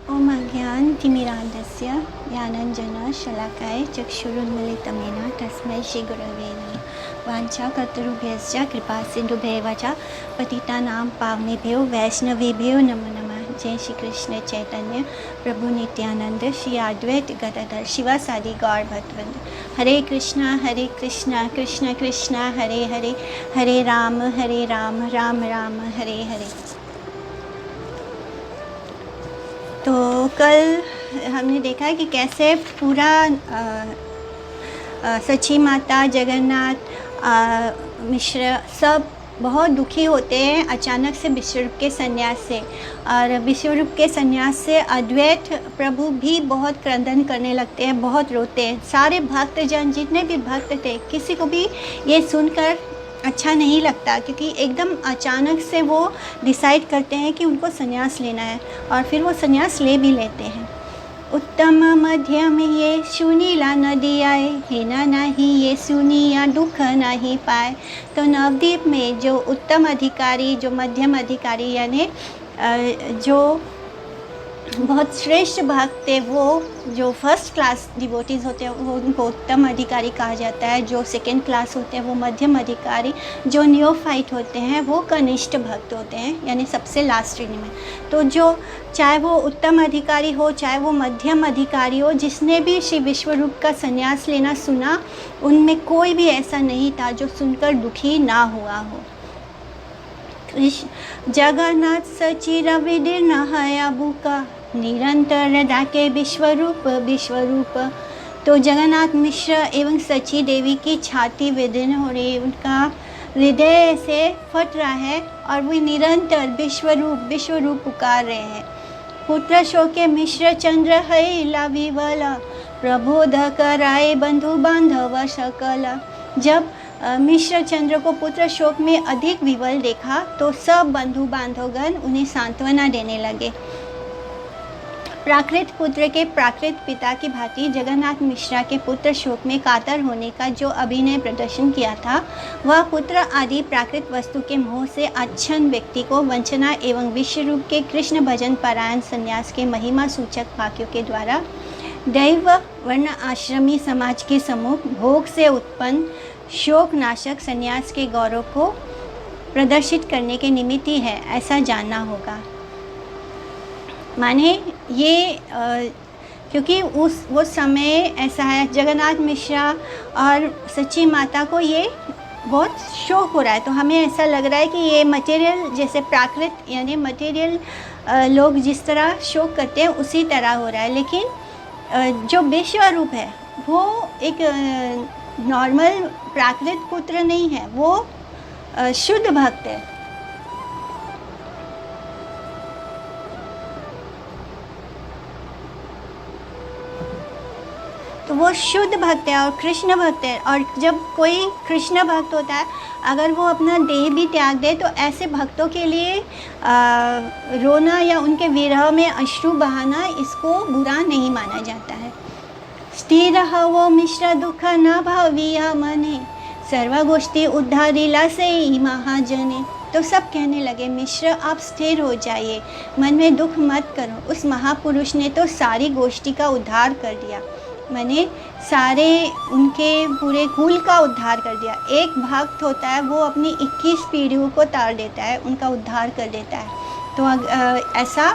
ओम अज्ञानतिमिरान्धस्य ज्ञानाञ्जनशलाकाय चक्षुरुन्मीलितं तस्मै श्रीगुरवे नमः। वाञ्छाकल्पतरुभ्यश्च कृपासिन्धुभ्येव च पतितानां पावनेभ्यो वैष्णवेभ्यो नमो नमः। जय श्री कृष्ण चैतन्य प्रभु नित्यानंद श्री अद्वैत गदाधर शिवासादि गौर भक्तवृंद। हरे कृष्णा कृष्ण कृष्ण हरे हरे, हरे राम राम राम हरे हरे। तो कल हमने देखा कि कैसे पूरा सची माता, जगन्नाथ मिश्र सब बहुत दुखी होते हैं अचानक से विश्वरूप के संन्यास से। और विश्वरूप के संन्यास से अद्वैत प्रभु भी बहुत क्रंदन करने लगते हैं, बहुत रोते हैं। सारे भक्तजन, जितने भी भक्त थे, किसी को भी ये सुनकर अच्छा नहीं लगता, क्योंकि एकदम अचानक से वो डिसाइड करते हैं कि उनको संन्यास लेना है और फिर वो संन्यास ले भी लेते हैं। उत्तम मध्यम ये सुनीला नदी आए, हेना नहीं ये सुनिया दुख नहीं पाए। तो नवद्वीप में जो उत्तम अधिकारी, जो मध्यम अधिकारी, यानी जो बहुत श्रेष्ठ भक्त थे, वो जो फर्स्ट क्लास डिवोटीज़ होते हैं वो उनको उत्तम अधिकारी कहा जाता है। जो सेकेंड क्लास होते हैं वो मध्यम अधिकारी, जो नियोफाइट होते हैं वो कनिष्ठ भक्त होते हैं, यानी सबसे लास्ट श्रेणी में। तो जो चाहे वो उत्तम अधिकारी हो, चाहे वो मध्यम अधिकारी हो, जिसने भी श्री विश्वरूप का संन्यास लेना सुना, उनमें कोई भी ऐसा नहीं था जो सुनकर दुखी ना हुआ हो। जगन्नाथ सचिर विदीर्ण हयाबुका, निरंतर डाके विश्वरूप विश्वरूप। तो जगन्नाथ मिश्र एवं सची देवी की छाती विदीर्ण हो रही है, उनका हृदय से फट रहा है और वे निरंतर विश्वरूप विश्वरूप पुकार रहे हैं। पुत्र शोके मिश्र चंद्र है विवल, प्रबोध कराए बंधु बांधव सकल। जब मिश्र चंद्र को पुत्र शोक में अधिक विवल देखा तो सब बंधु बांधवगण उन्हें सांत्वना देने लगे। प्राकृत पुत्र के प्राकृत पिता की भांति जगन्नाथ मिश्रा के पुत्र शोक में कातर होने का जो अभिनय प्रदर्शन किया था, वह पुत्र आदि प्राकृत वस्तु के मोह से आच्छन्न व्यक्ति को वंचना एवं विश्वरूप के कृष्ण भजन पारायण संन्यास के महिमा सूचक वाक्यों के द्वारा दैव वर्ण आश्रमी समाज के सम्मुख भोग से उत्पन्न शोक नाशक संन्यास के गौरव को प्रदर्शित करने के निमित्त ही है, ऐसा जानना होगा। माने ये क्योंकि वो समय ऐसा है, जगन्नाथ मिश्रा और सच्ची माता को ये बहुत शौक हो रहा है। तो हमें ऐसा लग रहा है कि ये मटेरियल, जैसे प्राकृत यानी मटेरियल लोग जिस तरह शौक करते हैं उसी तरह हो रहा है। लेकिन जो विश्वरूप है वो एक नॉर्मल प्राकृत पुत्र नहीं है, वो शुद्ध भक्त है। तो वो शुद्ध भक्त है और कृष्ण भक्त है। और जब कोई कृष्ण भक्त होता है, अगर वो अपना देह भी त्याग दे तो ऐसे भक्तों के लिए रोना या उनके विरह में अश्रु बहाना, इसको बुरा नहीं माना जाता है। स्थिर वो मिश्र दुख न भाविया मने, सर्वगोष्ठी उद्धारिला से ही महाजने। तो सब कहने लगे, मिश्र आप स्थिर हो जाइए, मन में दुख मत करो। उस महापुरुष ने तो सारी गोष्ठी का उद्धार कर दिया, माने सारे उनके पूरे कुल का उद्धार कर दिया। एक भक्त होता है वो अपनी 21 पीढ़ियों को तार देता है, उनका उद्धार कर देता है। तो ऐसा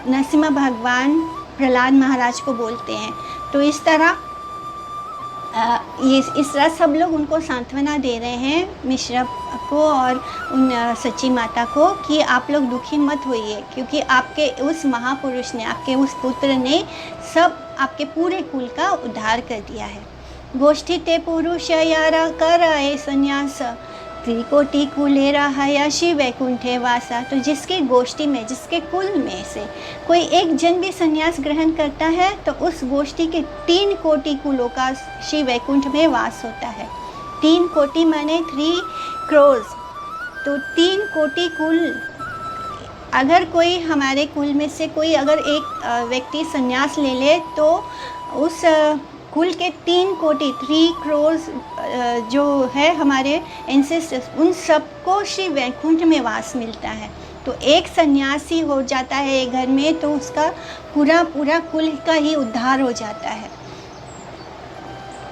नरसिम्हा भगवान प्रहलाद महाराज को बोलते हैं। तो इस तरह इस तरह सब लोग उनको सांत्वना दे रहे हैं, मिश्रा को और उन सच्ची माता को, कि आप लोग दुखी मत होइए, क्योंकि आपके उस महापुरुष ने, आपके उस पुत्र ने सब आपके पूरे कुल का उद्धार कर दिया है। गोष्ठी ते पुरुष यारा कराए संन्यास, त्रिकोटि कुले रहा शिव वैकुंठे वासा। तो जिसकी गोष्ठी में, जिसके कुल में से कोई एक जन भी संन्यास ग्रहण करता है तो उस गोष्ठी के 3 कोटि कुलों का शिव वैकुंठ में वास होता है। 3 कोटि माने 3 crores। तो 3 कोटि कुल, अगर कोई हमारे कुल में से कोई अगर एक व्यक्ति संन्यास ले ले तो उस कुल के 3 कोटि 3 crores जो है हमारे एंसेस्टर्स, उन सबको श्री वैकुंठ में वास मिलता है। तो एक सन्यासी हो जाता है घर में तो उसका पूरा पूरा कुल का ही उद्धार हो जाता है।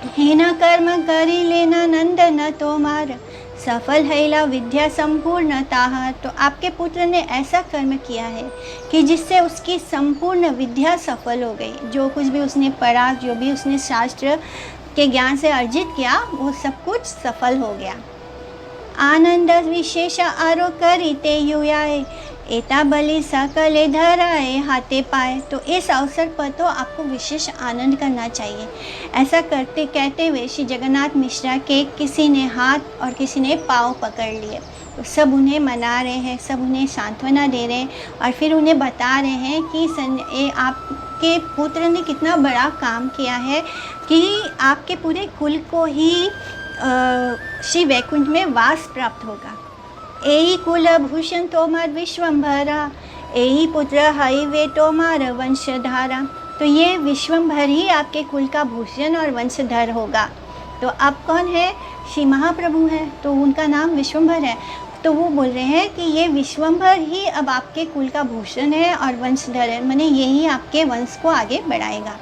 हेना कर्म करी लेना नंदन तोमार, सफल हैला विद्या संपूर्णता। तो आपके पुत्र ने ऐसा कर्म किया है कि जिससे उसकी संपूर्ण विद्या सफल हो गई। जो कुछ भी उसने पढ़ा, जो भी उसने शास्त्र के ज्ञान से अर्जित किया, वो सब कुछ सफल हो गया। आनंद विशेष आरो करीते युयाए, एता बलि सकले धराए हाथे पाए। तो इस अवसर पर तो आपको विशेष आनंद करना चाहिए। ऐसा करते कहते हुए श्री जगन्नाथ मिश्रा के किसी ने हाथ और किसी ने पाँव पकड़ लिए। तो सब उन्हें मना रहे हैं, सब उन्हें सांत्वना दे रहे हैं और फिर उन्हें बता रहे हैं कि आपके पुत्र ने कितना बड़ा काम किया है कि आपके पूरे कुल को ही श्री वैकुंठ में वास प्राप्त होगा। एही कुल भूषण तोमार विश्वम्भरा, एही पुत्र हई वे तोमार वंशधारा। तो ये विश्वम्भर ही आपके कुल का भूषण और वंशधर होगा। तो अब कौन है? श्री महाप्रभु हैं, तो उनका नाम विश्वम्भर है। तो वो बोल रहे हैं कि ये विश्वम्भर ही अब आपके कुल का भूषण है और वंशधर है, माने यही आपके वंश को आगे बढ़ाएगा।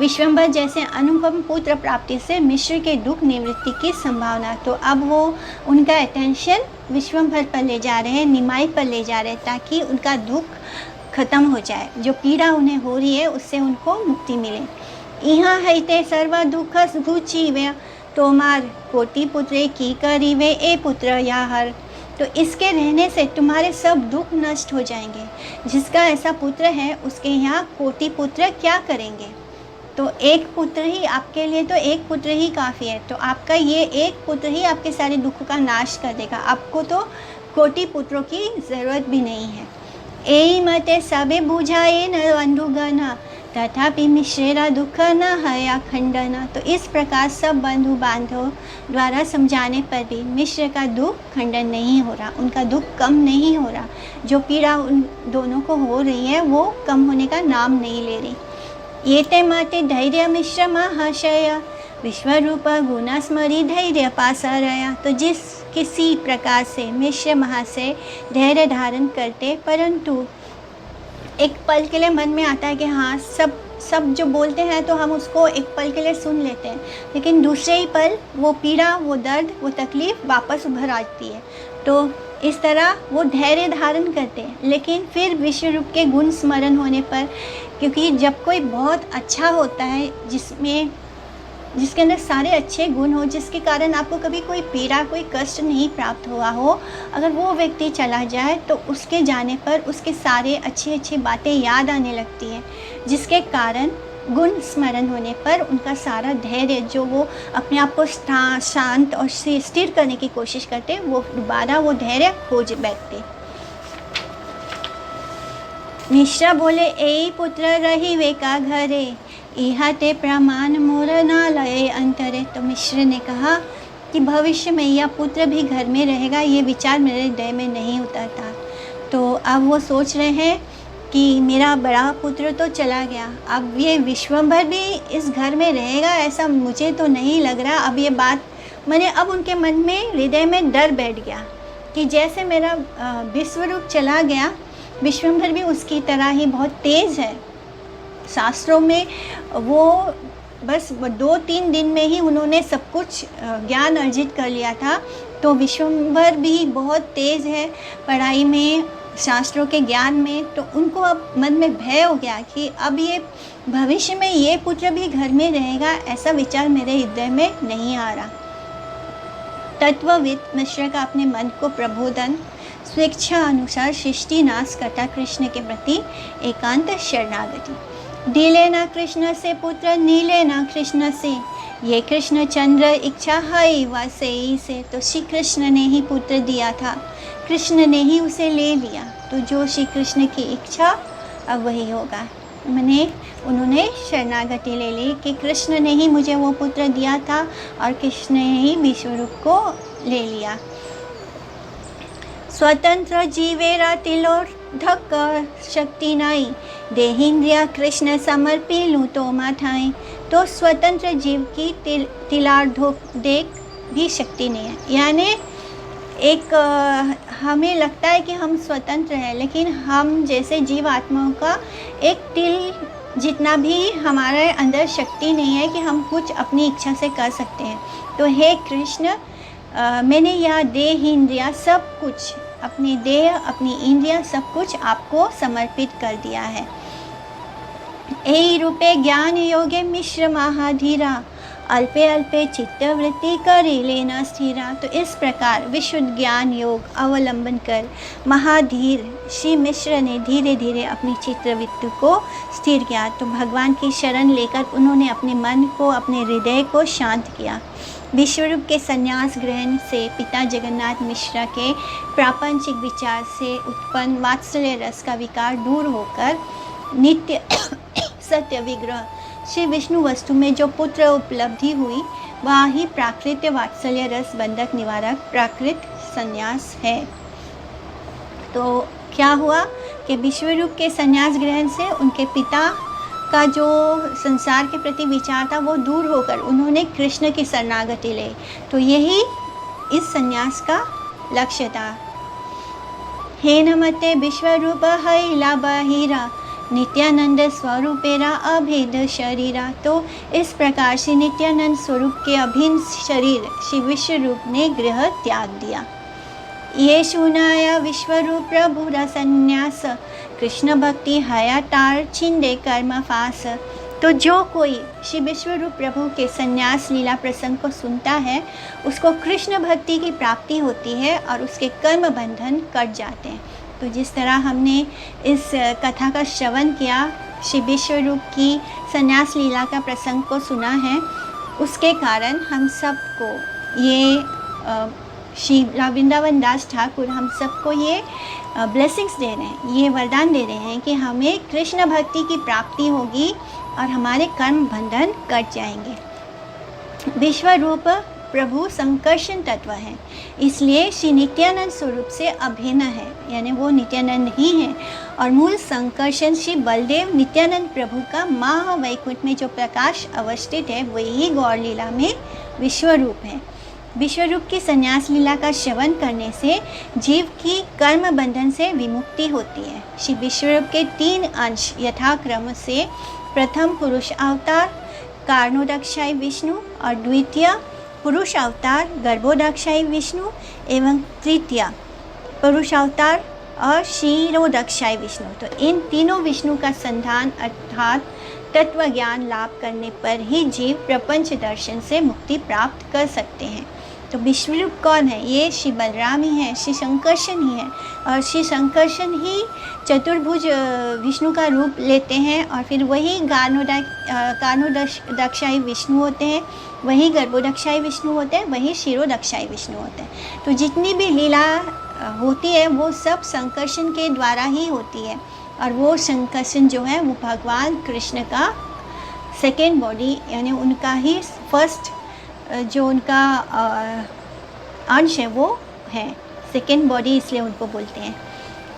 विश्वम्भर जैसे अनुपम पुत्र प्राप्ति से मिश्र के दुख निवृत्ति की संभावना। तो अब वो उनका अटेंशन विश्वम्भर पर ले जा रहे हैं, निमाई पर ले जा रहे हैं, ताकि उनका दुख खत्म हो जाए, जो पीड़ा उन्हें हो रही है उससे उनको मुक्ति मिले। यहाँ हैते सर्व दुख घुचीवे, तोमार कोटि पुत्रे की करीवे ए पुत्र याहर। तो इसके रहने से तुम्हारे सब दुख नष्ट हो जाएंगे। जिसका ऐसा पुत्र है उसके यहाँ कोटि पुत्र क्या करेंगे। तो एक पुत्र ही आपके लिए, तो एक पुत्र ही काफ़ी है। तो आपका ये एक पुत्र ही आपके सारे दुख का नाश कर देगा। आपको तो कोटि पुत्रों की ज़रूरत भी नहीं है। एई मते सबे बुझाए न बंधुगण, तथापि मिश्रेरा दुख न हया खंडन। तो इस प्रकार सब बंधु बांधव द्वारा समझाने पर भी मिश्र का दुख खंडन नहीं हो रहा, उनका दुख कम नहीं हो रहा। जो पीड़ा उन दोनों को हो रही है वो कम होने का नाम नहीं ले रही। ये ते माते धैर्य मिश्र महाशय, विश्वरूप गुना स्मरी धैर्य पासा रया। तो जिस किसी प्रकार से मिश्र महाशय धैर्य धारण करते, परंतु एक पल के लिए मन में आता है कि हाँ सब जो बोलते हैं तो हम उसको एक पल के लिए सुन लेते हैं, लेकिन दूसरे ही पल वो पीड़ा, वो दर्द, वो तकलीफ़ वापस उभर आती है। तो इस तरह वो धैर्य धारण करते हैं, लेकिन फिर विश्व रूप के गुण स्मरण होने पर, क्योंकि जब कोई बहुत अच्छा होता है जिसके अंदर सारे अच्छे गुण हो, जिसके कारण आपको कभी कोई पीड़ा, कोई कष्ट नहीं प्राप्त हुआ हो, अगर वो व्यक्ति चला जाए तो उसके जाने पर उसके सारे अच्छी बातें याद आने लगती हैं, जिसके कारण गुण स्मरण होने पर उनका सारा धैर्य, जो वो अपने आप को शांत और स्थिर करने की कोशिश करते, वो दोबारा वो धैर्य खोज बैठते। मिश्रा बोले, ए पुत्र रही वे का घरे, इहा ते प्रमाण मोर ना लये अंतरे। तो मिश्र ने कहा कि भविष्य में यह पुत्र भी घर में रहेगा, ये विचार मेरे हृदय में नहीं उतरता। तो अब वो सोच रहे हैं कि मेरा बड़ा पुत्र तो चला गया, अब ये विश्वम्भर भी इस घर में रहेगा ऐसा मुझे तो नहीं लग रहा। अब ये बात मैंने, अब उनके मन में, हृदय में डर बैठ गया कि जैसे मेरा विश्वरूप चला गया, विश्वम्भर भी उसकी तरह ही बहुत तेज़ है। शास्त्रों में वो बस 2-3 दिन में ही उन्होंने सब कुछ ज्ञान अर्जित कर लिया था। तो विश्वम्भर भी बहुत तेज़ है पढ़ाई में, शास्त्रों के ज्ञान में। तो उनको अब मन में भय हो गया कि अब ये भविष्य में ये पुत्र भी घर में रहेगा, ऐसा विचार मेरे हृदय में नहीं आ रहा। तत्वविद मिश्र का अपने मन को प्रबोधन, स्वेच्छा अनुसार सृष्टि नाश करता कृष्ण के प्रति एकांत शरणागति। ढीले ना कृष्ण से पुत्र, नीले ना कृष्ण से, ये कृष्ण चंद्र इच्छा है वैसे से। तो श्री कृष्ण ने ही पुत्र दिया था, कृष्ण ने ही उसे ले लिया। तो जो श्री कृष्ण की इच्छा अब वही होगा। मैंने उन्होंने शरणागति ले ली कि कृष्ण ने ही मुझे वो पुत्र दिया था और कृष्ण ने ही विश्वरूप को ले लिया। स्वतंत्र जीवेरा तिलोधक शक्ति नहीं, देहिंद्रिया कृष्ण समर्पी लूँ तो माठाई। तो स्वतंत्र जीव की तिलार्धोक देख भी शक्ति नहीं है, यानी एक हमें लगता है कि हम स्वतंत्र हैं, लेकिन हम जैसे जीव आत्माओं का एक तिल जितना भी हमारे अंदर शक्ति नहीं है कि हम कुछ अपनी इच्छा से कर सकते हैं। तो हे कृष्ण, मैंने यह देह इंद्रिया सब कुछ, अपनी देह अपनी इंद्रिया सब कुछ आपको समर्पित कर दिया है। एहि रूपे ज्ञान योगे मिश्र महाधीरा, अल्पे अल्पे चित्तवृत्ति करी लेना स्थिरा। तो इस प्रकार विशुद्ध ज्ञान योग अवलंबन कर महाधीर श्री मिश्र ने धीरे धीरे अपनी चित्तवृत्ति को स्थिर किया। तो भगवान की शरण लेकर उन्होंने अपने मन को, अपने हृदय को शांत किया। विश्वरूप के संन्यास ग्रहण से पिता जगन्नाथ मिश्रा के प्रापंचिक विचार से उत्पन्न वात्सल्य रस का विकार दूर होकर नित्य सत्य विग्रह श्री विष्णु वस्तु में जो पुत्र उपलब्धि हुई, वह ही प्राकृत वात्सल्य रस बंधक निवारक प्राकृत संन्यास है। तो क्या हुआ कि विश्वरूप के संन्यास ग्रहण से उनके पिता का जो संसार के प्रति विचार था वो दूर होकर उन्होंने कृष्ण की शरणागति ले। तो यही इस संन्यास का लक्ष्य था। हे नमते विश्वरूप हैला बहिरा, नित्यानंद स्वरूपेरा अभेद शरीरा। तो इस प्रकार से नित्यानंद स्वरूप के अभिन्न शरीर श्री विश्वरूप ने गृह त्याग दिया। ये सुनाया विश्वरूप प्रभुरा संन्यास, कृष्ण भक्ति हयातार छिंदे कर्म फास। तो जो कोई श्री विश्वरूप प्रभु के संन्यास लीला प्रसंग को सुनता है, उसको कृष्ण भक्ति की प्राप्ति होती है और उसके कर्म बंधन कट जाते हैं। तो जिस तरह हमने इस कथा का श्रवण किया, श्री विश्वरूप की संन्यास लीला का प्रसंग को सुना है, उसके कारण हम सबको ये श्री वृंदावन दास ठाकुर हम सबको ये ब्लेसिंग्स दे रहे हैं, ये वरदान दे रहे हैं कि हमें कृष्ण भक्ति की प्राप्ति होगी और हमारे कर्म बंधन कट जाएंगे। विश्वरूप प्रभु संकर्षण तत्व है, इसलिए श्री नित्यानंद स्वरूप से अभिन्न है, यानी वो नित्यानंद ही है। और मूल संकर्षण श्री बलदेव नित्यानंद प्रभु का महावैकुंठ में जो प्रकाश अवस्थित है, वही गौर लीला में विश्वरूप है। विश्वरूप की संन्यास लीला का श्रवण करने से जीव की कर्म बंधन से विमुक्ति होती है। श्री विश्वरूप के 3 अंश यथाक्रम से प्रथम पुरुष अवतार कारणोदक्षाई विष्णु और द्वितीय पुरुष अवतार गर्भोदक्षाई विष्णु एवं तृतीय पुरुष अवतार और क्षीरोदक्षाई विष्णु। तो इन तीनों विष्णु का संधान अर्थात तत्व ज्ञान लाभ करने पर ही जीव प्रपंच दर्शन से मुक्ति प्राप्त कर सकते हैं। तो विश्वरूप कौन है? ये श्री बलराम ही है, श्री संकर्षण ही है। और श्री संकर्षण ही चतुर्भुज विष्णु का रूप लेते हैं और फिर वही कारणोदक्षाई विष्णु होते हैं, वही गर्भोदक्षाई विष्णु होते हैं, वही क्षीरोदक्षाई विष्णु होते हैं। तो जितनी भी लीला होती है वो सब संकर्षण के द्वारा ही होती है। और वो संकर्षण जो है वो भगवान कृष्ण का सेकेंड बॉडी, यानी उनका ही फर्स्ट जो उनका अंश है वो है सेकेंड बॉडी, इसलिए उनको बोलते हैं।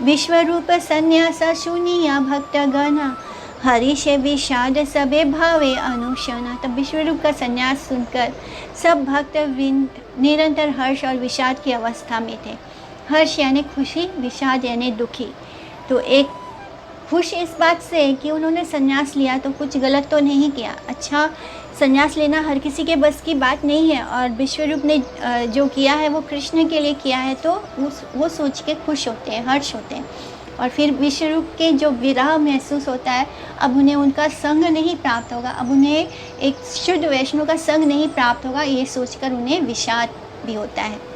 विश्वरूप संन्यास सुनिया भक्त गणा, हरीश विषाद सबे भावे अनुशना। तब विश्वरूप का संन्यास सुनकर सब भक्त निरंतर हर्ष और विषाद की अवस्था में थे। हर्ष यानी खुशी, विषाद यानी दुखी। तो एक खुश इस बात से कि उन्होंने संन्यास लिया तो कुछ गलत तो नहीं किया। अच्छा, संन्यास लेना हर किसी के बस की बात नहीं है और विश्वरूप ने जो किया है वो कृष्ण के लिए किया है, तो वो सोच के खुश होते हैं, हर्ष होते हैं। और फिर विश्वरूप के जो विरह महसूस होता है, अब उन्हें उनका संग नहीं प्राप्त होगा, अब उन्हें एक शुद्ध वैष्णव का संग नहीं प्राप्त होगा, ये सोचकर उन्हें विषाद भी होता है।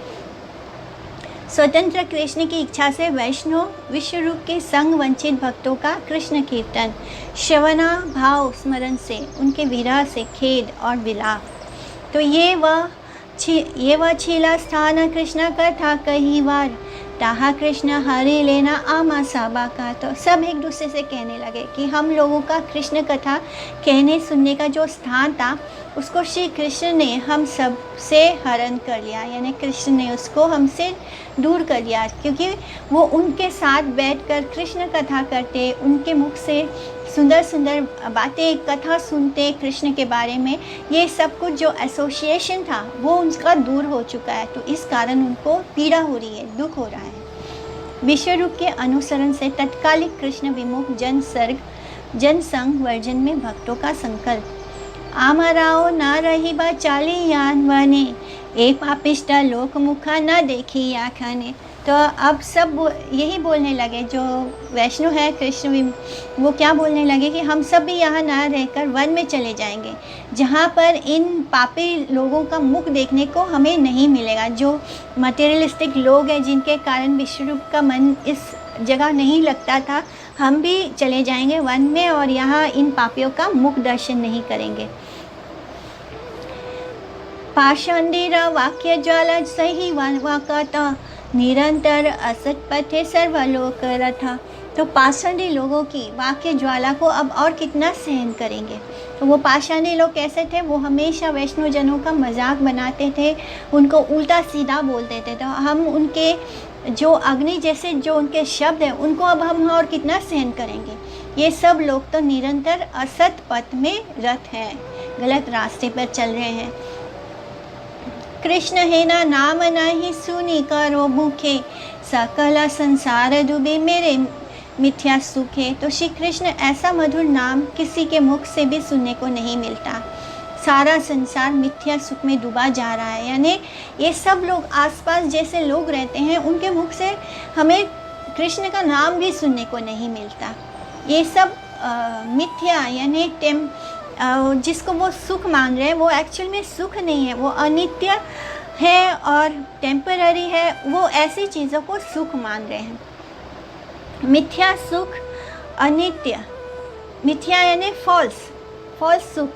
स्वतंत्र कृष्ण की इच्छा से वैष्णव विश्वरूप के संग वंचित भक्तों का कृष्ण कीर्तन श्रवणा भाव स्मरण से उनके विरह से खेद और विलाप। तो ये वह छीला स्थान कृष्ण कथा कही वार, ताहा कृष्ण हरि लेना आमा साबा का। तो सब एक दूसरे से कहने लगे कि हम लोगों का कृष्ण कथा कहने सुनने का जो स्थान था उसको श्री कृष्ण ने हम सब से हरण कर लिया, यानी कृष्ण ने उसको हमसे दूर कर लिया, क्योंकि वो उनके साथ बैठकर कृष्ण कथा करते, उनके मुख से सुंदर सुंदर बातें, कथा सुनते कृष्ण के बारे में, ये सब कुछ जो एसोसिएशन था वो उनका दूर हो चुका है। तो इस कारण उनको पीड़ा हो रही है, दुख हो रहा है। विश्वरूप के अनुसरण से तत्कालिक कृष्ण विमुख जनसंघ वर्जन में भक्तों का संकल्प। आमराओ ना रही बा चाली यान वने, ए पापिष्टा लोक मुखा न देखी आँखने। तो अब सब यही बोलने लगे, जो वैष्णव है कृष्ण वो क्या बोलने लगे कि हम सब भी यहाँ ना रहकर वन में चले जाएंगे, जहाँ पर इन पापी लोगों का मुख देखने को हमें नहीं मिलेगा। जो मटेरियलिस्टिक लोग हैं, जिनके कारण विश्वरूप का मन इस जगह नहीं लगता था, हम भी चले जाएंगे वन में और यहाँ इन पापियों का मुख दर्शन नहीं करेंगे। पाषांडीरा वाक्य ज्वाला सही वाकता, निरंतर असत पथे सर्वलोक रथा। तो पाषांडी लोगों की वाक्य ज्वाला को अब और कितना सहन करेंगे। तो वो पाषांडी लोग कैसे थे, वो हमेशा वैष्णव जनों का मजाक बनाते थे, उनको उल्टा सीधा बोलते थे। तो हम उनके जो अग्नि जैसे जो उनके शब्द हैं, उनको अब हम और कितना सहन करेंगे। ये सब लोग तो निरंतर असत पथ में रथ हैं, गलत रास्ते पर चल रहे हैं। कृष्ण है ना नाम नहीं सुनी करो भूखे, सकल संसार डूबे मेरे मिथ्या सुखे। तो श्री कृष्ण ऐसा मधुर नाम किसी के मुख से भी सुनने को नहीं मिलता, सारा संसार मिथ्या सुख में डूबा जा रहा है। यानी ये सब लोग आसपास जैसे लोग रहते हैं, उनके मुख से हमें कृष्ण का नाम भी सुनने को नहीं मिलता। ये सब मिथ्या यानी जिसको वो सुख मान रहे हैं, वो एक्चुअल में सुख नहीं है, वो अनित्य है और टेम्पररी है। वो ऐसी चीज़ों को सुख मान रहे हैं। मिथ्या सुख, अनित्य, मिथ्या यानी फॉल्स सुख,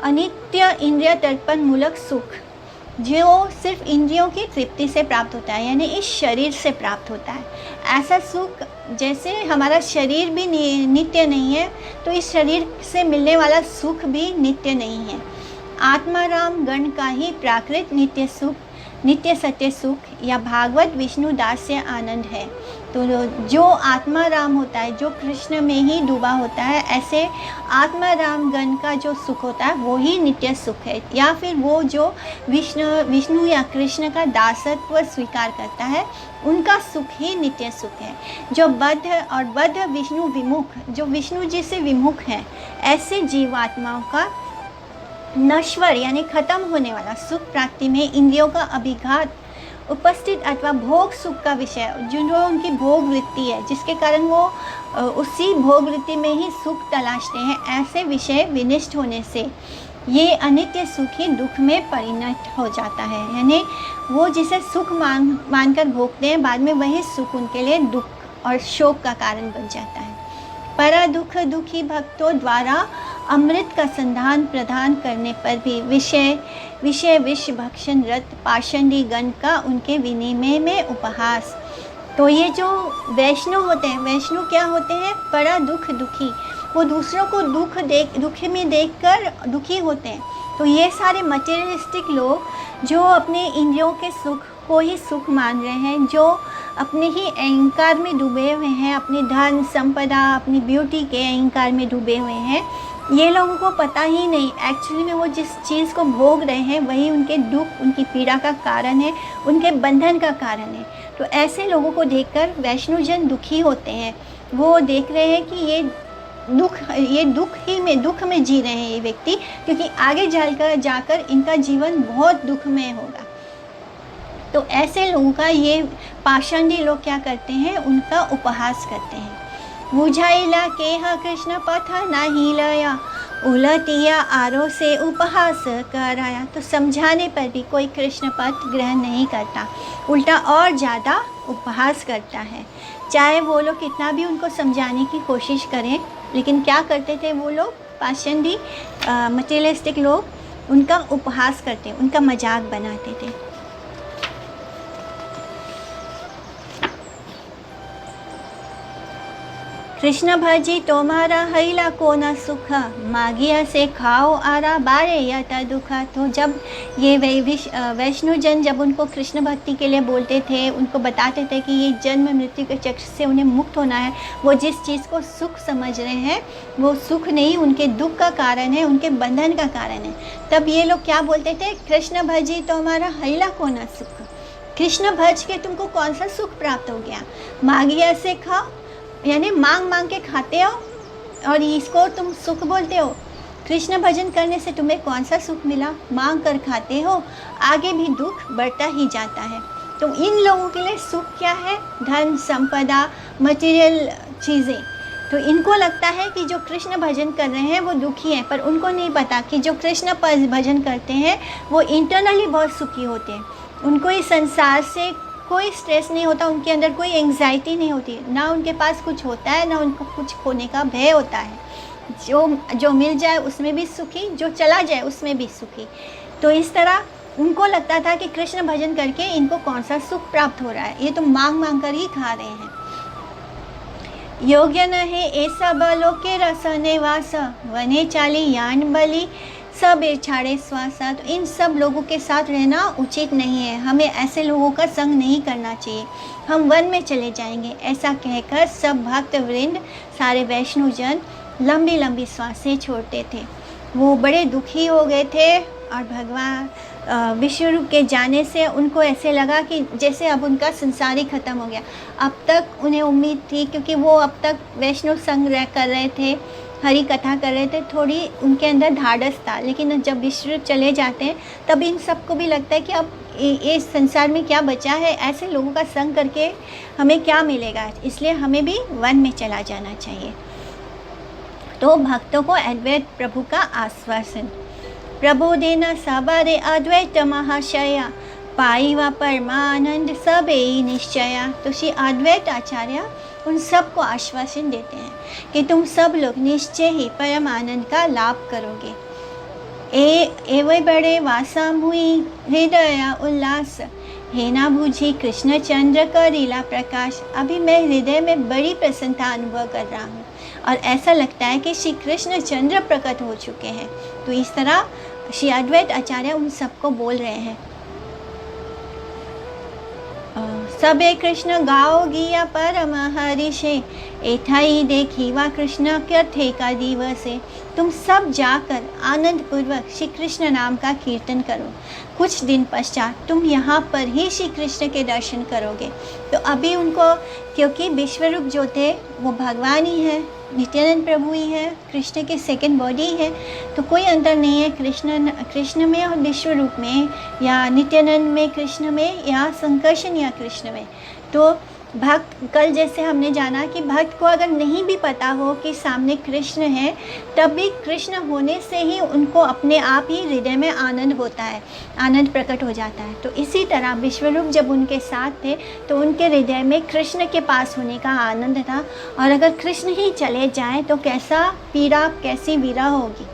अनित्य इंद्रिय तर्पण मूलक सुख, जो सिर्फ इंद्रियों की तृप्ति से प्राप्त होता है, यानी इस शरीर से प्राप्त होता है। ऐसा सुख, जैसे हमारा शरीर भी नित्य नहीं है, तो इस शरीर से मिलने वाला सुख भी नित्य नहीं है। आत्माराम गण का ही प्राकृत नित्य सुख, नित्य सत्य सुख या भागवत विष्णु दास्य आनंद है। तो जो आत्मा राम होता है, जो कृष्ण में ही डूबा होता है, ऐसे आत्मा राम गण का जो सुख होता है वो ही नित्य सुख है। या फिर वो जो विष्णु या कृष्ण का दासत्व स्वीकार करता है, उनका सुख ही नित्य सुख है। जो बद्ध विष्णु विमुख, जो विष्णु जी से विमुख हैं, ऐसे जीवात्माओं का नश्वर यानी खत्म होने वाला सुख प्राप्ति में इंद्रियों का अभिघात उपस्थित अथवा भोग सुख का विषय, जो उनकी भोग वृत्ति है, जिसके कारण वो उसी भोग वृत्ति में ही सुख तलाशते हैं, ऐसे विषय विनिष्ट होने से ये अनित्य सुख ही दुख में परिणत हो जाता है। यानी वो जिसे सुख मानकर भोगते हैं, बाद में वही सुख उनके लिए दुख और शोक का कारण बन जाता है। परा दुख दुखी भक्तों द्वारा अमृत का संधान प्रदान करने पर भी विषय विष भक्षण रत पाषंडी गण का उनके विनिमय में उपहास। तो ये जो वैष्णव होते हैं, वैष्णव क्या होते हैं, बड़ा दुखी, वो दूसरों को दुख में देखकर दुखी होते हैं। तो ये सारे मटेरियलिस्टिक लोग जो अपने इंद्रियों के सुख को ही सुख मान रहे हैं, जो अपने ही अहंकार में डूबे हुए हैं, अपनी धन संपदा, अपनी ब्यूटी के अहंकार में डूबे हुए हैं, ये लोगों को पता ही नहीं एक्चुअली में वो जिस चीज़ को भोग रहे हैं वही उनके दुख, उनकी पीड़ा का कारण है, उनके बंधन का कारण है। तो ऐसे लोगों को देखकर वैष्णवजन दुखी होते हैं। वो देख रहे हैं कि ये दुख में जी रहे हैं ये व्यक्ति, क्योंकि आगे जाकर इनका जीवन बहुत दुखमय होगा। तो ऐसे लोगों का ये पाषांडी लोग क्या करते हैं, उनका उपहास करते हैं। बुझाइला केहा कृष्ण पथ नहीं लया, उलटिया आरो से उपहास कराया। तो समझाने पर भी कोई कृष्ण पथ ग्रहण नहीं करता, उल्टा और ज़्यादा उपहास करता है। चाहे वो लोग कितना भी उनको समझाने की कोशिश करें, लेकिन क्या करते थे वो लोग, पाषंडी मटेरियलिस्टिक लोग, उनका उपहास करते, उनका मजाक बनाते थे। कृष्ण भजी तुम्हारा हैला को न सुख, मागिया से खाओ आरा बारे यता दुखा। तो जब ये वैष्णोजन जब उनको कृष्ण भक्ति के लिए बोलते थे, उनको बताते थे कि ये जन्म मृत्यु के चक्र से उन्हें मुक्त होना है, वो जिस चीज़ को सुख समझ रहे हैं वो सुख नहीं, उनके दुख का कारण है, उनके बंधन का कारण है। तब ये लोग क्या बोलते थे, कृष्ण भजी तुम्हारा हैला को न सुख, कृष्ण भज के तुमको कौन सा सुख प्राप्त हो गया। मागिया से खाओ यानी मांग मांग के खाते हो और इसको तुम सुख बोलते हो। कृष्ण भजन करने से तुम्हें कौन सा सुख मिला, मांग कर खाते हो, आगे भी दुख बढ़ता ही जाता है। तो इन लोगों के लिए सुख क्या है, धन संपदा मटेरियल चीज़ें। तो इनको लगता है कि जो कृष्ण भजन कर रहे हैं वो दुखी हैं, पर उनको नहीं पता कि जो कृष्ण भजन करते हैं वो इंटरनली बहुत सुखी होते हैं। उनको इस संसार से कोई स्ट्रेस नहीं होता, उनके अंदर कोई एंग्जाइटी नहीं होती, ना उनके पास कुछ होता है ना उनको कुछ खोने का भय होता है। जो मिल जाए उसमें भी सुखी, जो चला जाए उसमें भी सुखी। तो इस तरह उनको लगता था कि कृष्ण भजन करके इनको कौन सा सुख प्राप्त हो रहा है, ये तो मांग मांग कर ही खा रहे हैं। योग्य न है ऐसा बलो के रस निवास, वने चाली यान बली सब छाड़े श्वासा। तो इन सब लोगों के साथ रहना उचित नहीं है, हमें ऐसे लोगों का संग नहीं करना चाहिए, हम वन में चले जाएंगे। ऐसा कहकर सब भक्त वृंद सारे वैष्णोजन लंबी लंबी श्वासें छोड़ते थे। वो बड़े दुखी हो गए थे और भगवान विश्वरूप के जाने से उनको ऐसे लगा कि जैसे अब उनका संसार ही ख़त्म हो गया। अब तक उन्हें उम्मीद थी, क्योंकि वो अब तक वैष्णव संग कर रहे थे, हरी कथा कर रहे थे, थोड़ी उनके अंदर धाड़स था। लेकिन जब विश्वरूप चले जाते हैं तब इन सबको भी लगता है कि अब इस संसार में क्या बचा है, ऐसे लोगों का संग करके हमें क्या मिलेगा, इसलिए हमें भी वन में चला जाना चाहिए। तो भक्तों को अद्वैत प्रभु का आश्वासन, प्रभु देना सबरे अद्वैत महाशया, पाई व परमानंद सबे निश्चया। तो श्री अद्वैत आचार्य उन सब को आश्वासन देते हैं कि तुम सब लोग निश्चय ही परम आनंद का लाभ करोगे। एवं बड़े वासा हुई हृदय उल्लास, हे ना बूझी कृष्ण चंद्र का लीला प्रकाश। अभी मैं हृदय में बड़ी प्रसन्नता अनुभव कर रहा हूँ और ऐसा लगता है कि श्री कृष्ण चंद्र प्रकट हो चुके हैं। तो इस तरह श्री अद्वैत आचार्य उन सबको बोल रहे हैं। सबे कृष्ण गाओ गिया परम हरिषे, एठाई देखी वा कृष्ण कथे का दिवसे। तुम सब जाकर आनंद पूर्वक श्री कृष्ण नाम का कीर्तन करो, कुछ दिन पश्चात तुम यहाँ पर ही श्री कृष्ण के दर्शन करोगे। तो अभी उनको, क्योंकि विश्वरूप जो थे वो भगवान ही है, नित्यानंद प्रभु ही है, कृष्ण के सेकंड बॉडी है, तो कोई अंतर नहीं है कृष्ण में और विश्वरूप में, या नित्यानंद में कृष्ण में, या संकर्षण या कृष्ण में। तो भक्त, कल जैसे हमने जाना कि भक्त को अगर नहीं भी पता हो कि सामने कृष्ण है, तब भी कृष्ण होने से ही उनको अपने आप ही हृदय में आनंद होता है, आनंद प्रकट हो जाता है। तो इसी तरह विश्वरूप जब उनके साथ थे तो उनके हृदय में कृष्ण के पास होने का आनंद था, और अगर कृष्ण ही चले जाएं तो कैसा पीड़ा, कैसी वीरा होगी।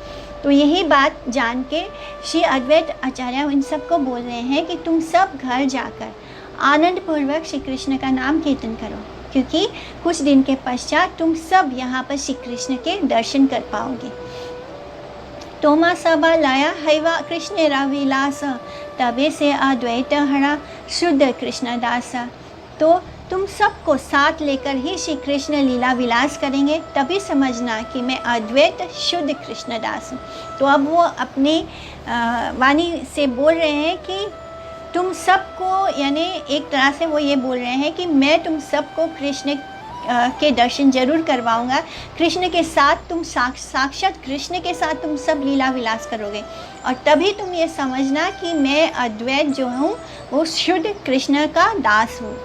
तो यही बात जान के श्री अद्वैत आचार्य इन सबको बोल रहे हैं कि तुम सब घर जाकर आनंद पूर्वक श्री कृष्ण का नाम कीर्तन करो, क्योंकि कुछ दिन के पश्चात तुम सब यहाँ पर श्री कृष्ण के दर्शन कर पाओगे। तोमा सबा लाया हैवा कृष्ण राविलास, तबे से अद्वैत हरा शुद्ध कृष्णदास। तो तुम सबको साथ लेकर ही श्री कृष्ण लीला विलास करेंगे, तभी समझना कि मैं अद्वैत शुद्ध कृष्णदास हूँ। तो अब वो अपनी वाणी से बोल रहे हैं कि तुम सबको, यानी एक तरह से वो ये बोल रहे हैं कि मैं तुम सबको कृष्ण के दर्शन जरूर करवाऊंगा, कृष्ण के साथ तुम साक्षात कृष्ण के साथ तुम सब लीला विलास करोगे, और तभी तुम ये समझना कि मैं अद्वैत जो हूँ वो शुद्ध कृष्ण का दास हूँ।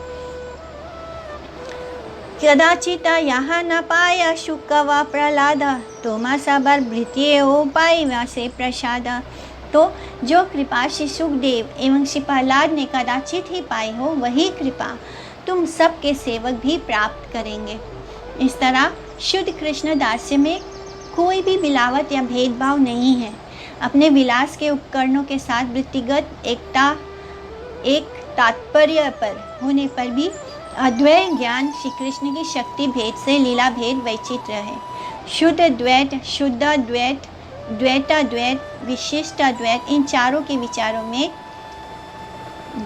कदाचित यहाँ न पाया शुक व प्रहलाद, तोमा सबर भृत्य ओ पाई वासे प्रसाद। तो जो कृपा श्री सुखदेव एवं श्री प्रहलाद ने कदाचित ही पाई हो, वही कृपा तुम सबके सेवक भी प्राप्त करेंगे। इस तरह शुद्ध कृष्ण दास्य में कोई भी मिलावट या भेदभाव नहीं है। अपने विलास के उपकरणों के साथ वृत्तिगत एकता, एक तात्पर्य पर होने पर भी अद्वैत ज्ञान श्री कृष्ण की शक्ति भेद से लीला भेद वैचित्र्य है। शुद्ध द्वैत, शुद्धाद्वैत, द्वैताद्वैत, विशिष्टाद्वैत, इन चारों के विचारों में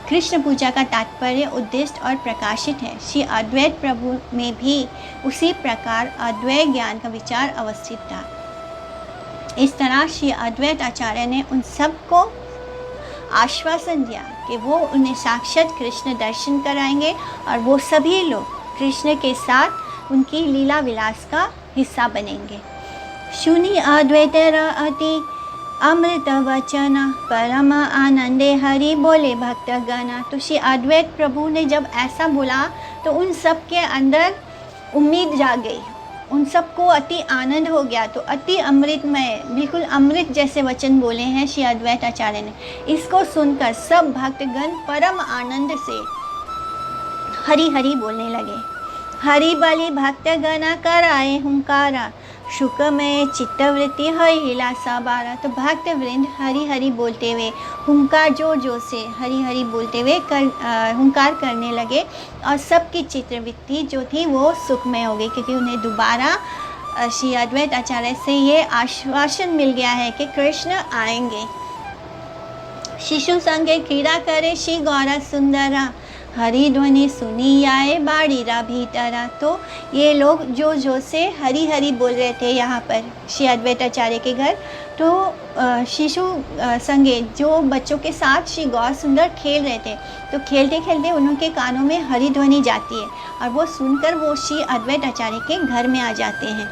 कृष्ण पूजा का तात्पर्य, उद्देश्य और प्रकाशित है। श्री अद्वैत प्रभु में भी उसी प्रकार अद्वैत ज्ञान का विचार अवस्थित था। इस तरह श्री अद्वैत आचार्य ने उन सब को आश्वासन दिया कि वो उन्हें साक्षात कृष्ण दर्शन कराएंगे और वो सभी लोग कृष्ण के साथ उनकी लीला विलास का हिस्सा बनेंगे। शुनि अद्वैत अति अमृत वचन परम आनंदे हरि बोले भक्त गण। तो श्री अद्वैत प्रभु ने जब ऐसा बोला तो उन सब के अंदर उम्मीद जाग गई, उन सबको अति आनंद हो गया। तो अति अमृतमय, बिल्कुल अमृत जैसे वचन बोले हैं श्री अद्वैत आचार्य ने। इसको सुनकर सब भक्तगण परम आनंद से हरि हरि बोलने लगे। हरि बलि भक्तगण कराए हुंकारा, शुकमय चित्तवृत्ति हिला सबारा। तो भक्त वृंद हरि हरि बोलते हुए हुंकार जोर जोर से हरि हरि बोलते हुए हुंकार करने लगे और सबकी चित्तवृत्ति जो थी वो सुखमय हो गई, क्योंकि उन्हें दोबारा श्री अद्वैत आचार्य से ये आश्वासन मिल गया है कि कृष्ण आएंगे। शिशु संगे क्रीड़ा करे श्री गौरा सुंदरा, हरि ध्वनि सुनी आए बाड़ीरा भीतरा। तो ये लोग जो जो से हरि हरि बोल रहे थे यहाँ पर श्री अद्वैत आचार्य के घर। तो शिशु संगे जो बच्चों के साथ श्री गौर सुंदर खेल रहे थे, तो खेलते खेलते उनके कानों में हरि ध्वनि जाती है और वो सुनकर वो श्री अद्वैत आचार्य के घर में आ जाते हैं।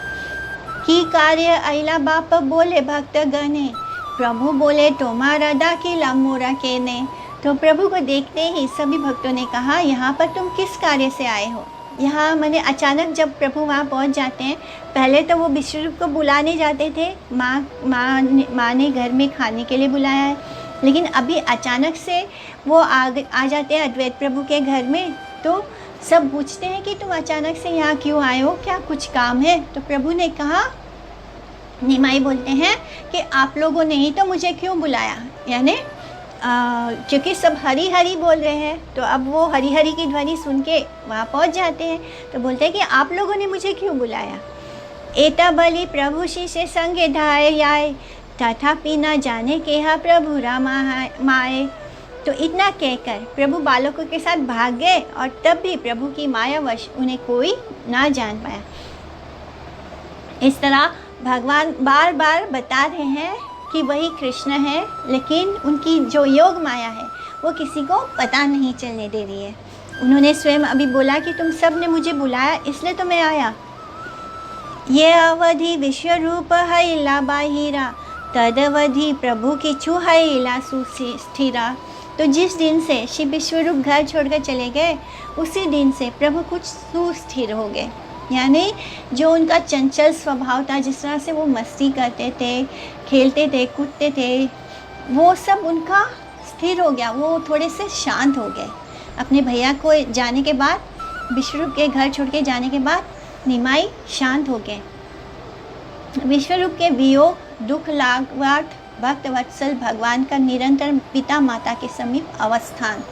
की कार्य अला बाप बोले भक्त गणे, प्रभु बोले तुम्हारा दाखिला मोरा के ने। तो प्रभु को देखते ही सभी भक्तों ने कहा, यहाँ पर तुम किस कार्य से आए हो? यहाँ मैंने अचानक जब प्रभु वहाँ पहुँच जाते हैं, पहले तो वो विश्वरूप को बुलाने जाते थे, माँ ने घर में खाने के लिए बुलाया है, लेकिन अभी अचानक से वो आ जाते हैं अद्वैत प्रभु के घर में। तो सब पूछते हैं कि तुम अचानक से यहाँ क्यों आए हो, क्या कुछ काम है? तो प्रभु ने कहा, निमाई बोलते हैं कि आप लोगों ने ही तो मुझे क्यों बुलाया, यानी क्योंकि सब हरी हरी बोल रहे हैं, तो अब वो हरी हरी की ध्वनि सुन के वहाँ पहुँच जाते हैं। तो बोलते हैं कि आप लोगों ने मुझे क्यों बुलाया। एता बलि प्रभु श्री से संगे धाय आए, तथापि न जाने के हा प्रभु रामा माए। तो इतना कहकर प्रभु बालकों के साथ भाग गए और तब भी प्रभु की मायावश उन्हें कोई ना जान पाया। इस तरह भगवान बार बार बता रहे हैं कि वही कृष्ण है, लेकिन उनकी जो योग माया है वो किसी को पता नहीं चलने दे रही है। उन्होंने स्वयं अभी बोला कि तुम सब ने मुझे बुलाया इसलिए तो मैं आया। ये अवधि विश्व रूप है इला बाहिरा, तद अवधि प्रभु की छू है इला सुस्थिरा। तो जिस दिन से श्री विश्वरूप घर छोड़कर चले गए, उसी दिन से प्रभु कुछ सुस्थिर हो गए, यानी जो उनका चंचल स्वभाव था, जिस तरह से वो मस्ती करते थे, खेलते थे, कूदते थे, वो सब उनका स्थिर हो गया, वो थोड़े से शांत हो गए। अपने भैया को जाने के बाद, विश्वरूप के घर छोड़ के जाने के बाद निमाई शांत हो गए। विश्वरूप के वियोग, दुख, लाघवार्थ, भक्त वत्सल भगवान का निरंतर पिता माता के समीप अवस्थान।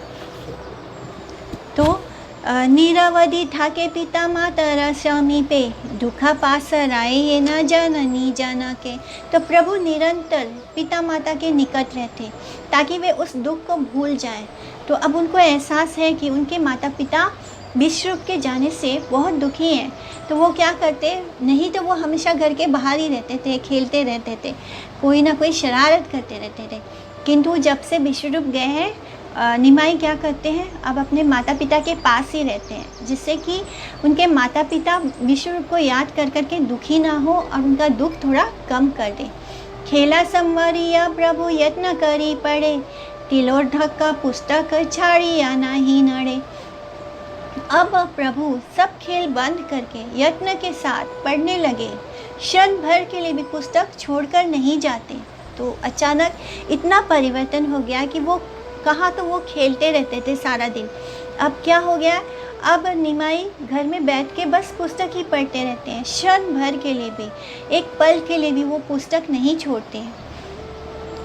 तो निरवधि था के पिता माता समीपे, दुख पास राय ये न जननी जना के। तो प्रभु निरंतर पिता माता के निकट रहते ताकि वे उस दुख को भूल जाएं। तो अब उनको एहसास है कि उनके माता पिता विश्वरूप के जाने से बहुत दुखी हैं। तो वो क्या करते, नहीं तो वो हमेशा घर के बाहर ही रहते थे, खेलते रहते थे, कोई ना कोई शरारत करते रहते थे। किंतु जब से विश्वरूप गए हैं, निमाई क्या करते हैं, अब अपने माता पिता के पास ही रहते हैं, जिससे कि उनके माता पिता विश्वरूप को याद कर करके दुखी ना हो और उनका दुख थोड़ा कम कर दे। खेला संवरिया प्रभु यत्न करी पड़े, तिलोर ढक्का पुस्तक छाड़िया नहीं नड़े। अब प्रभु सब खेल बंद करके यत्न के साथ पढ़ने लगे, क्षण भर के लिए भी पुस्तक छोड़कर नहीं जाते। तो अचानक इतना परिवर्तन हो गया कि वो कहाँ तो वो खेलते रहते थे सारा दिन, अब क्या हो गया, अब निमाई घर में बैठ के बस पुस्तक ही पढ़ते रहते हैं, क्षण भर के लिए भी, एक पल के लिए भी वो पुस्तक नहीं छोड़ते हैं।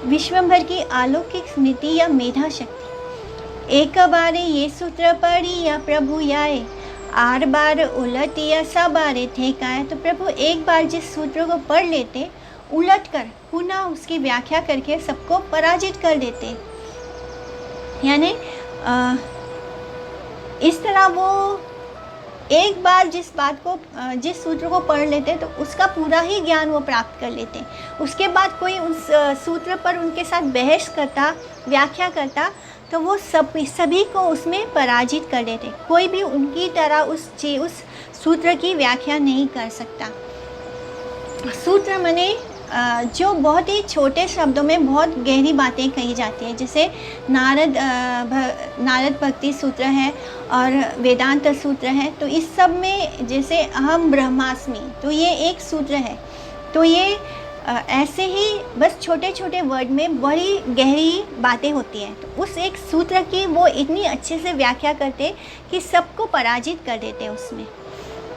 विश्वभर की अलौकिक स्मृति या मेधा शक्ति, एक बारे ये सूत्र पढ़िया प्रभु आए, 8 बार उलटिया सबारे थे काए। तो प्रभु एक बार जिस सूत्र को पढ़ लेते, उलट कर पुनः उसकी व्याख्या करके सबको पराजित कर देते। यानी इस तरह वो एक बार जिस सूत्र को पढ़ लेते तो उसका पूरा ही ज्ञान वो प्राप्त कर लेते। उसके बाद कोई उस सूत्र पर उनके साथ बहस करता, व्याख्या करता, तो वो सभी को उसमें पराजित कर देते। कोई भी उनकी तरह उस सूत्र की व्याख्या नहीं कर सकता। सूत्र माने जो बहुत ही छोटे शब्दों में बहुत गहरी बातें कही जाती हैं, जैसे नारद भक्ति सूत्र है और वेदांत सूत्र है। तो इस सब में जैसे अहम ब्रह्मास्मि, तो ये एक सूत्र है। तो ये ऐसे ही बस छोटे छोटे वर्ड में बड़ी गहरी बातें होती हैं। तो उस एक सूत्र की वो इतनी अच्छे से व्याख्या करते कि सबको पराजित कर देते उसमें।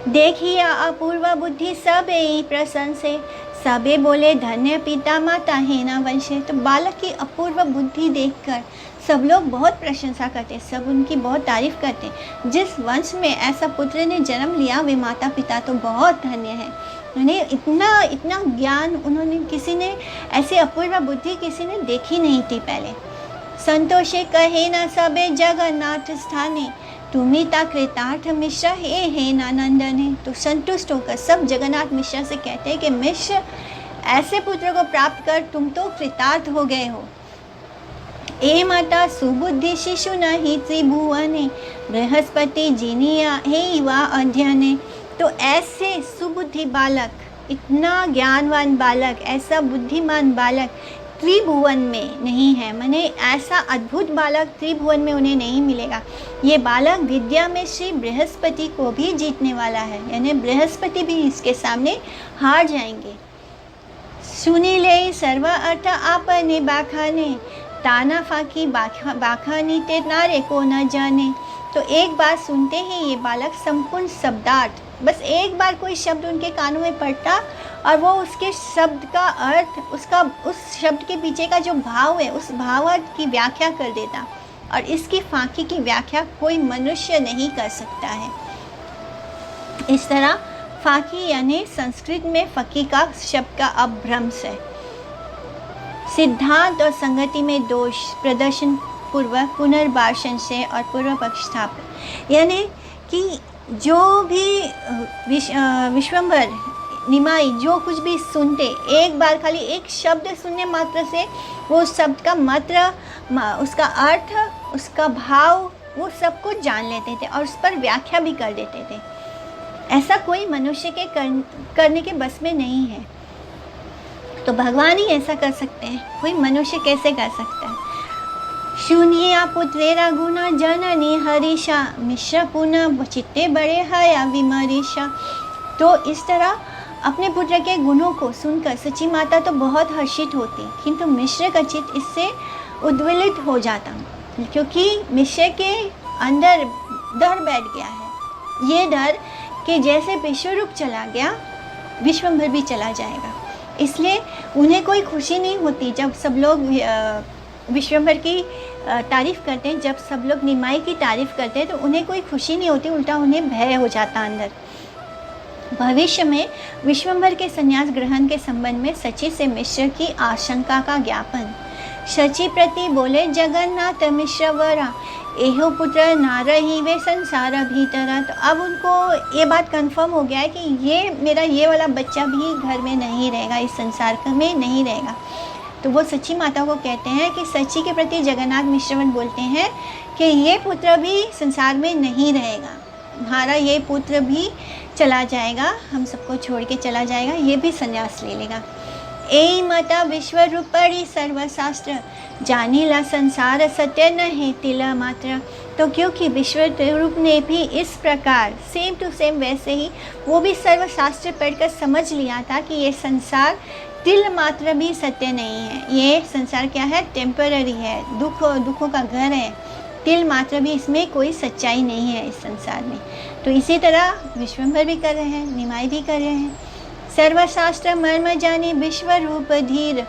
देखिए अपूर्व बुद्धि सब यही प्रशंसे, सबे बोले धन्य पिता माता है ना वंशे। तो बालक की अपूर्व बुद्धि देखकर सब लोग बहुत प्रशंसा करते, सब उनकी बहुत तारीफ करते। जिस वंश में ऐसा पुत्र ने जन्म लिया वे माता पिता तो बहुत धन्य है। उन्हें इतना ज्ञान उन्होंने, किसी ने ऐसी अपूर्व बुद्धि किसी ने देखी नहीं थी पहले। संतोषे कहे ना सबे जगन्नाथ स्थाने, तुम्ही ता कृतार्थ मिश्र हे नानंदने। तो संतुष्ट होकर सब जगन्नाथ मिश्र से कहते हैं कि मिश्र ऐसे पुत्र को प्राप्त कर तुम तो कृतार्थ हो गए हो। ए माता सुबुद्धि शिशु नहीं त्रिभुवने, बृहस्पति जिनिया हे वा अध्ययने। तो ऐसे सुबुद्धि बालक, इतना ज्ञानवान बालक, ऐसा बुद्धिमान बालक त्रिभुवन में नहीं है। माने ऐसा अद्भुत बालक त्रिभुवन में उन्हें नहीं मिलेगा। ये बालक विद्या में श्री बृहस्पति को भी जीतने वाला है, यानी बृहस्पति भी इसके सामने हार जाएंगे। सुनी ले सर्व अर्थ आपने बाखाने, ताना फाकी बाखानी ते नारे को न जाने। तो एक बार सुनते ही ये बालक संपूर्ण शब्दार्थ, बस एक बार कोई शब्द उनके कानों में पड़ता और वो उसके शब्द का अर्थ, उस शब्द के पीछे का जो भाव है उस भावार्थ की व्याख्या कर देता। और इसकी फाकी की व्याख्या कोई मनुष्य नहीं कर सकता है। इस तरह फाकी यानी संस्कृत में फकी का शब्द का अपभ्रंश है। सिद्धांत और संगति में दोष प्रदर्शन पूर्वक पुनर्भाषण से और पूर्व पक्ष स्थापन, यानी कि जो भी विश्वम्भर निमाई जो कुछ भी सुनते, एक बार खाली एक शब्द सुनने मात्र से वो शब्द का मात्रा, उसका अर्थ, उसका भाव, वो सब कुछ जान लेते थे और उस पर व्याख्या भी कर देते थे। ऐसा कोई मनुष्य के करने के बस में नहीं है। तो भगवान ही ऐसा कर सकते हैं, कोई मनुष्य कैसे कर सकता है। शून्य पुत्रेरा गुना जननी हरीशा, मिश्र पुनः चित्ते बड़े हया विमरीशा। तो इस तरह अपने पुत्र के गुणों को सुनकर सची माता तो बहुत हर्षित होती, किंतु मिश्र का चित्त इससे उद्वेलित हो जाता, क्योंकि मिश्र के अंदर डर बैठ गया है। ये डर कि जैसे विश्वरूप चला गया विश्वम्भर भी चला जाएगा। इसलिए उन्हें कोई खुशी नहीं होती जब सब लोग विश्वम्भर की तारीफ़ करते हैं, जब सब लोग निमाई की तारीफ़ करते हैं तो उन्हें कोई खुशी नहीं होती, उल्टा उन्हें भय हो जाता अंदर। भविष्य में विश्वम्भर के संन्यास ग्रहण के संबंध में सची से मिश्र की आशंका का ज्ञापन। सची प्रति बोले जगन्नाथ मिश्र वरा, एहो पुत्र ना रही वे संसार भीतरा। तो अब उनको ये बात कंफर्म हो गया है कि ये मेरा ये वाला बच्चा भी घर में नहीं रहेगा, इस संसार में नहीं रहेगा। तो वो सची माता को कहते हैं कि सची के प्रति जगन्नाथ मिश्रवन बोलते हैं कि ये पुत्र भी संसार में नहीं रहेगा, हमारा ये पुत्र भी चला जाएगा, हम सबको छोड़ के चला जाएगा, ये भी संन्यास ले लेगा। ए माता विश्वरूपरी सर्वशास्त्र, जानीला संसार सत्य न है तिला मात्र। तो क्योंकि विश्वरूप ने भी इस प्रकार सेम टू सेम वैसे ही वो भी सर्वशास्त्र पढ़कर समझ लिया था कि ये संसार तिल मात्र भी सत्य नहीं है, ये संसार क्या है, टेम्पररी है, दुखों का घर है, तिल मात्र भी इसमें कोई सच्चाई नहीं है इस संसार में। तो इसी तरह विश्वम्भर भी कर रहे हैं, निमाई भी कर रहे हैं। सर्वशास्त्र मर्म जाने विश्वरूप धीर,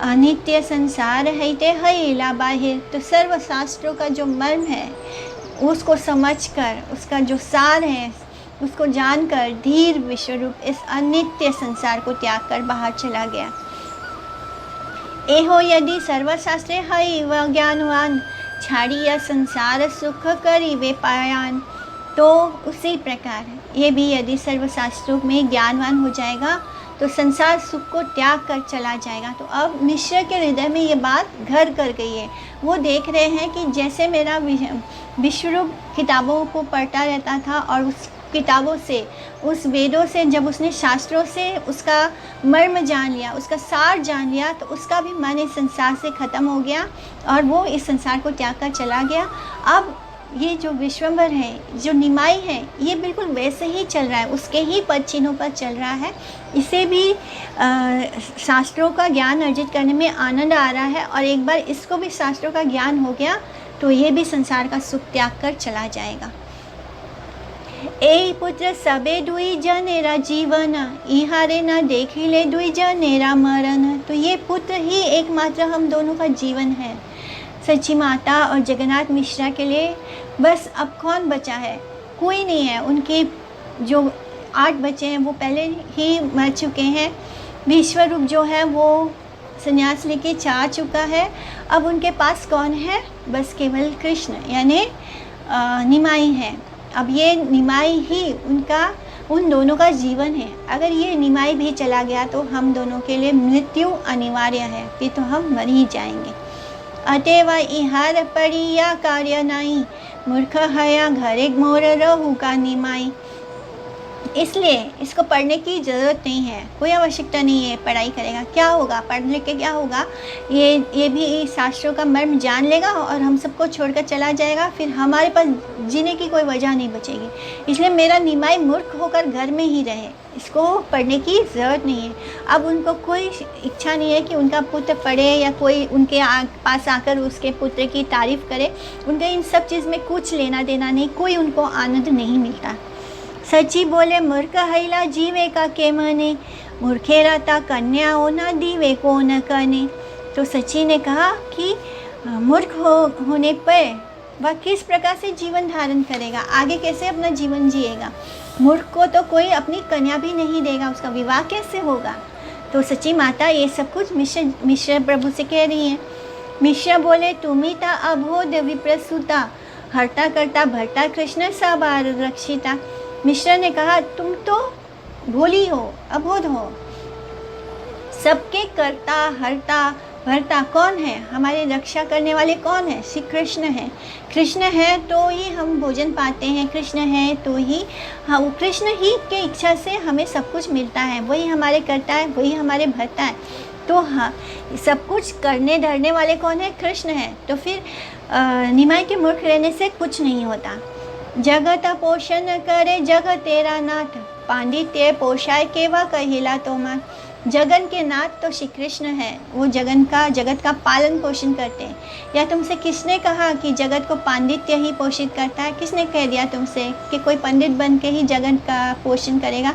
अनित्य संसार है ते हईला बाहिर। तो सर्वशास्त्रों का जो मर्म है उसको समझकर, उसका जो सार है उसको जानकर धीर विश्वरूप इस अनित्य संसार को त्याग कर बाहर चला गया। एहो यदि सर्वशास्त्रे हई व ज्ञानवान, छाड़िया संसार सुख करी वे पायान। तो उसी प्रकार ये भी यदि सर्वशास्त्रों में ज्ञानवान हो जाएगा तो संसार सुख को त्याग कर चला जाएगा। तो अब मिश्र के हृदय में ये बात घर कर गई है। वो देख रहे हैं कि जैसे मेरा विश्वरूप किताबों को पढ़ता रहता था और उस किताबों से, उस वेदों से जब उसने शास्त्रों से उसका मर्म जान लिया, उसका सार जान लिया, तो उसका भी मन इस संसार से ख़त्म हो गया और वो इस संसार को त्याग कर चला गया। अब ये जो विश्वम्भर है, जो निमाई है, ये बिल्कुल वैसे ही चल रहा है, उसके ही पद चिन्हों पर चल रहा है। इसे भी शास्त्रों का ज्ञान अर्जित करने में आनंद आ रहा है और एक बार इसको भी शास्त्रों का ज्ञान हो गया तो ये भी संसार का सुख त्याग कर चला जाएगा। ए पुत्र सबे दुई जनेरा जीवन, इहारे न देखिले दुई जनेरा मरण। तो ये पुत्र ही एकमात्र हम दोनों का जीवन है। सच्ची माता और जगन्नाथ मिश्रा के लिए बस अब कौन बचा है? कोई नहीं है। उनके जो 8 बच्चे हैं वो पहले ही मर चुके हैं। विश्वरूप जो है वो संन्यास लेके जा चुका है। अब उनके पास कौन है? बस केवल कृष्ण यानी निमाई है। अब ये निमाई ही उन दोनों का जीवन है। अगर ये निमाई भी चला गया तो हम दोनों के लिए मृत्यु अनिवार्य है, फिर तो हम मर ही जाएंगे। अतएव इहार पड़िया कार्य नाई, मूर्ख हया घरे मोर रहू का निमाई। इसलिए इसको पढ़ने की ज़रूरत नहीं है, कोई आवश्यकता नहीं है पढ़ाई करेगा। क्या होगा? पढ़ लिख के क्या होगा? ये भी शास्त्रों का मर्म जान लेगा और हम सबको छोड़कर चला जाएगा, फिर हमारे पास जीने की कोई वजह नहीं बचेगी। इसलिए मेरा निमाई मूर्ख होकर घर में ही रहे, इसको पढ़ने की ज़रूरत नहीं है। अब उनको कोई इच्छा नहीं है कि उनका पुत्र पढ़े या कोई उनके पास आकर उसके पुत्र की तारीफ़ करे। उनके इन सब चीज़ में कुछ लेना देना नहीं, कोई उनको आनंद नहीं मिलता। सची बोले मूर्ख हैला जीवे का के मने, मूर्खे रहता कन्या हो न दीवे को न कने। तो सची ने कहा कि मूर्ख होने पर वह किस प्रकार से जीवन धारण करेगा, आगे कैसे अपना जीवन जिएगा। मूर्ख को तो कोई अपनी कन्या भी नहीं देगा, उसका विवाह कैसे होगा। तो सच्ची माता ये सब कुछ मिश्र प्रभु से कह रही हैं। मिश्र बोले तुम्ही ता अबोध विप्रसूता, हरता करता भरता कृष्ण सबार रक्षिता। मिश्र ने कहा तुम तो भोली हो, अबोध हो। सबके करता हरता भरता कौन है? हमारी रक्षा करने वाले कौन है? श्री कृष्ण है। कृष्ण है तो ही हम भोजन पाते हैं, कृष्ण है तो ही हम, कृष्ण ही के इच्छा से हमें सब कुछ मिलता है। वही हमारे करता है, वही हमारे भरता है। तो हाँ, सब कुछ करने धरने वाले कौन है? कृष्ण है। तो फिर निमाई के मूर्ख रहने से कुछ नहीं होता। जगत पोषण करे जग तेरा नाथ, पांडित्य पोषाय केवा कहिला तो मान। जगन के नाथ तो श्री कृष्ण है, वो जगत का पालन पोषण करते हैं। या तुमसे किसने कहा कि जगत को पांडित्य ही पोषित करता है? किसने कह दिया तुमसे कि कोई पंडित बन के ही जगत का पोषण करेगा?